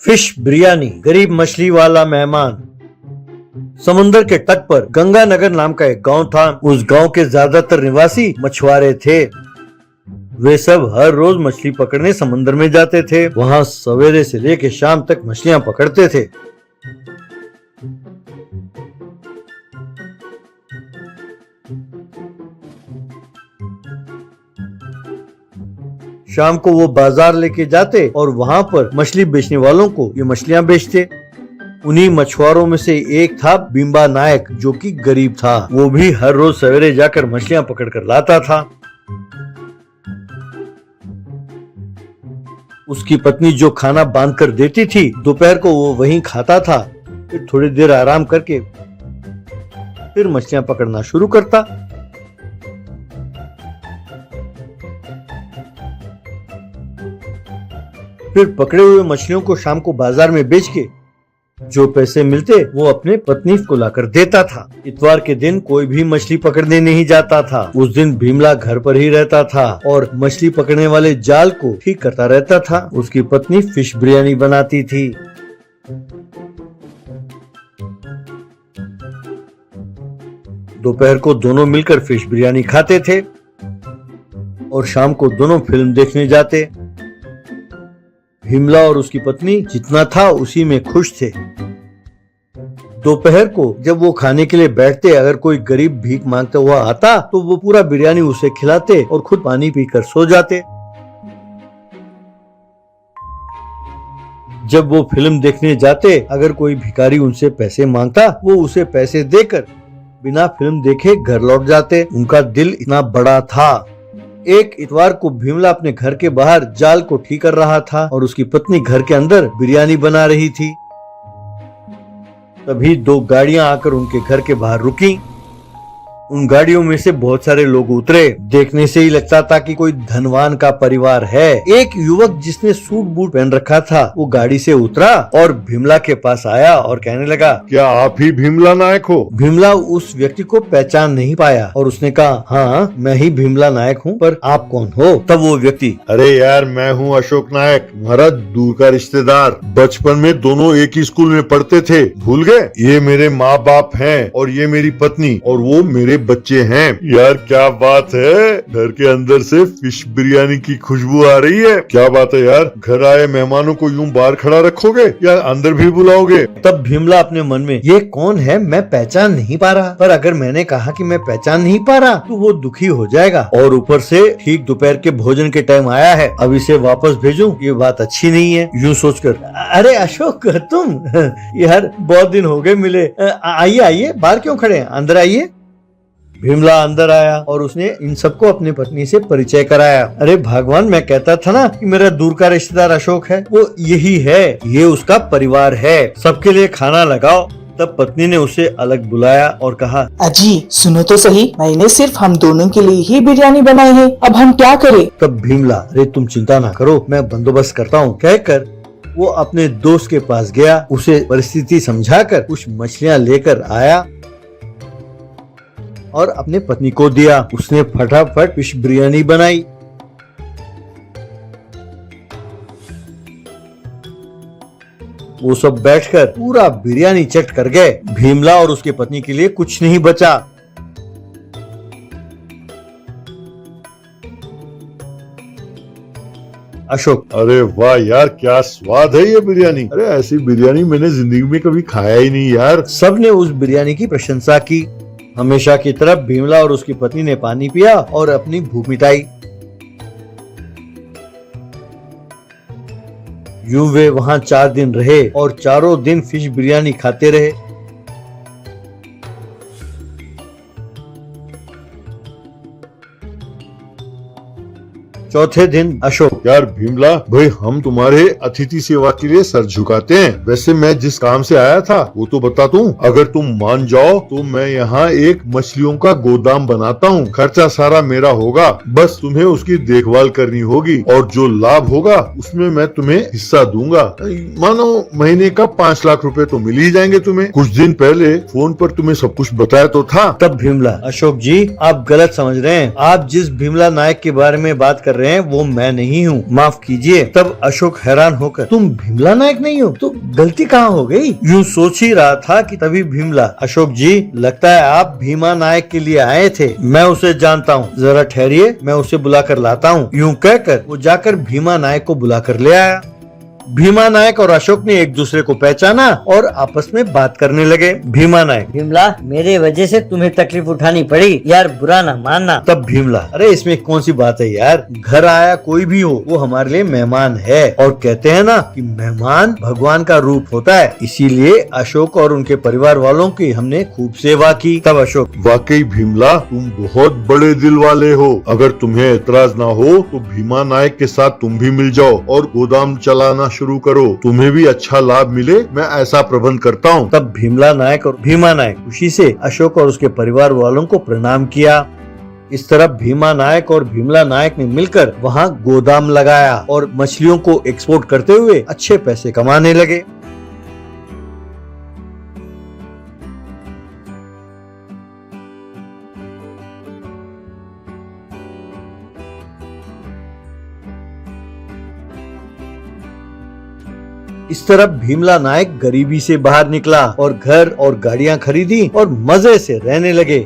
Fish biryani. गरीब मछली वाला मेहमान। समुद्र के तट पर गंगानगर नाम का एक गांव था। उस गांव के ज्यादातर निवासी मछुआरे थे। वे सब हर रोज मछली पकड़ने समुद्र में जाते थे। वहाँ सवेरे से लेकर शाम तक मछलियाँ पकड़ते थे। शाम को वो बाजार लेके जाते और वहाँ पर मछली बेचने वालों को ये मछलियाँ बेचते। उन्हीं मछुआरों में से एक था बिम्बा नायक, जो कि गरीब था। वो भी हर रोज सवेरे जाकर मछलियाँ पकड़ कर लाता था। उसकी पत्नी जो खाना बांध कर देती थी, दोपहर को वो वहीं खाता था। फिर थोड़ी देर आराम करके फिर मछलियाँ पकड़ना शुरू करता। फिर पकड़े हुए मछलियों को शाम को बाजार में बेच के जो पैसे मिलते वो अपने पत्नी को लाकर देता था। इतवार के दिन कोई भी मछली पकड़ने नहीं जाता था। उस दिन भीमला घर पर ही रहता था और मछली पकड़ने वाले जाल को ठीक करता रहता था। उसकी पत्नी फिश बिरयानी बनाती थी। दोपहर को दोनों मिलकर फिश बिरयानी खाते थे और शाम को दोनों फिल्म देखने जाते। भीमला और उसकी पत्नी जितना था उसी में खुश थे। दोपहर को जब वो खाने के लिए बैठते, अगर कोई गरीब भीख मांगता हुआ आता तो वो पूरा बिरयानी उसे खिलाते और खुद पानी पीकर सो जाते। जब वो फिल्म देखने जाते, अगर कोई भिखारी उनसे पैसे मांगता, वो उसे पैसे देकर बिना फिल्म देखे घर लौट जाते। उनका दिल इतना बड़ा था। एक इतवार को भीमला अपने घर के बाहर जाल को ठीक कर रहा था और उसकी पत्नी घर के अंदर बिरयानी बना रही थी। तभी दो गाड़ियां आकर उनके घर के बाहर रुकी। उन गाड़ियों में से बहुत सारे लोग उतरे। देखने से ही लगता था कि कोई धनवान का परिवार है। एक युवक जिसने सूट बूट पहन रखा था, वो गाड़ी से उतरा और भीमला के पास आया और कहने लगा, क्या आप ही भीमला नायक हो? भीमला उस व्यक्ति को पहचान नहीं पाया और उसने कहा, हाँ मैं ही भीमला नायक हूँ, पर आप कौन हो? तब वो व्यक्ति, अरे यार, मैं हूँ अशोक नायक, तुम्हारा दूर का रिश्तेदार। बचपन में दोनों एक ही स्कूल में पढ़ते थे, भूल गए? ये मेरे माँ बाप हैं और ये मेरी पत्नी और वो मेरे बच्चे हैं। यार क्या बात है, घर के अंदर से फिश बिरयानी की खुशबू आ रही है। क्या बात है यार, घर आए मेहमानों को यूं बाहर खड़ा रखोगे या अंदर भी बुलाओगे? तब भीमला अपने मन में, ये कौन है, मैं पहचान नहीं पा रहा। पर अगर मैंने कहा कि मैं पहचान नहीं पा रहा तो वो दुखी हो जाएगा और ऊपर से ठीक दोपहर के भोजन के टाइम आया है, अब इसे वापस भेजूं ये बात अच्छी नहीं है। यूं सोचकर, अरे अशोक तुम यार, बहुत दिन हो गए मिले, आइए आइए, बाहर क्यों खड़े हैं, अंदर आइए। भीमला अंदर आया और उसने इन सबको अपनी पत्नी से परिचय कराया। अरे भगवान, मैं कहता था ना कि मेरा दूर का रिश्तेदार अशोक है, वो यही है, ये उसका परिवार है, सबके लिए खाना लगाओ। तब पत्नी ने उसे अलग बुलाया और कहा, अजी सुनो तो सही, मैंने सिर्फ हम दोनों के लिए ही बिरयानी बनाई है, अब हम क्या करें? तब भीमला, अरे तुम चिंता ना करो, मैं बंदोबस्त करता हूँ, कहकर वो अपने दोस्त के पास गया। उसे परिस्थिति समझाकर कुछ मछलियाँ लेकर आया और अपने पत्नी को दिया। उसने फटाफट फिश बिरयानी बनाई। वो सब बैठकर पूरा बिरयानी चट कर गए। भीमला और उसके पत्नी के लिए कुछ नहीं बचा। अशोक, अरे वाह यार, क्या स्वाद है ये बिरयानी। अरे ऐसी बिरयानी मैंने जिंदगी में कभी खाया ही नहीं यार। सबने उस बिरयानी की प्रशंसा की। हमेशा की तरह भीमला और उसकी पत्नी ने पानी पिया और अपनी भूख मिटाई। यूं वे वहां 4 दिन रहे और चारों दिन फिश बिरयानी खाते रहे। चौथे दिन अशोक, यार भीमला भाई, हम तुम्हारे अतिथि सेवा के लिए सर झुकाते हैं। वैसे मैं जिस काम से आया था वो तो बता दूं। अगर तुम मान जाओ तो मैं यहाँ एक मछलियों का गोदाम बनाता हूँ। खर्चा सारा मेरा होगा, बस तुम्हें उसकी देखभाल करनी होगी और जो लाभ होगा उसमें मैं तुम्हें हिस्सा दूंगा। मानो महीने का 5 लाख रुपए तो मिल ही जाएंगे तुम्हें। कुछ दिन पहले फोन पर तुम्हें सब कुछ बताया तो था। तब भीमला, अशोक जी आप गलत समझ रहे हैं। आप जिस भीमला नायक के बारे में बात कर रहे रहे हैं वो मैं नहीं हूँ, माफ कीजिए। तब अशोक हैरान होकर, तुम भीमला नायक नहीं हो? तो गलती कहाँ हो गई? यूँ सोच ही रहा था कि तभी भीमला, अशोक जी लगता है आप भीमा नायक के लिए आए थे, मैं उसे जानता हूँ, जरा ठहरिए मैं उसे बुलाकर लाता हूँ। यूँ कहकर वो जाकर भीमा नायक को बुलाकर ले आया। भीमा नायक और अशोक ने एक दूसरे को पहचाना और आपस में बात करने लगे। भीमा नायक, भीमला, मेरे वजह से तुम्हें तकलीफ उठानी पड़ी यार, बुरा ना मानना। तब भीमला, अरे इसमें कौन सी बात है यार, घर आया कोई भी हो वो हमारे लिए मेहमान है, और कहते हैं ना कि मेहमान भगवान का रूप होता है, इसीलिए अशोक और उनके परिवार वालों की हमने खूब सेवा की। तब अशोक, वाकई भीमला तुम बहुत बड़े दिल वाले हो। अगर तुम्हें एतराज ना हो तो भीमा नायक के साथ तुम भी मिल जाओ और गोदाम चलाना शुरू करो, तुम्हें भी अच्छा लाभ मिले, मैं ऐसा प्रबंध करता हूँ। तब भीमला नायक और भीमा नायक खुशी से अशोक और उसके परिवार वालों को प्रणाम किया। इस तरह भीमा नायक और भीमला नायक ने मिलकर वहाँ गोदाम लगाया और मछलियों को एक्सपोर्ट करते हुए अच्छे पैसे कमाने लगे। इस तरह भीमला नायक गरीबी से बाहर निकला और घर और गाड़ियां खरीदी और मजे से रहने लगे।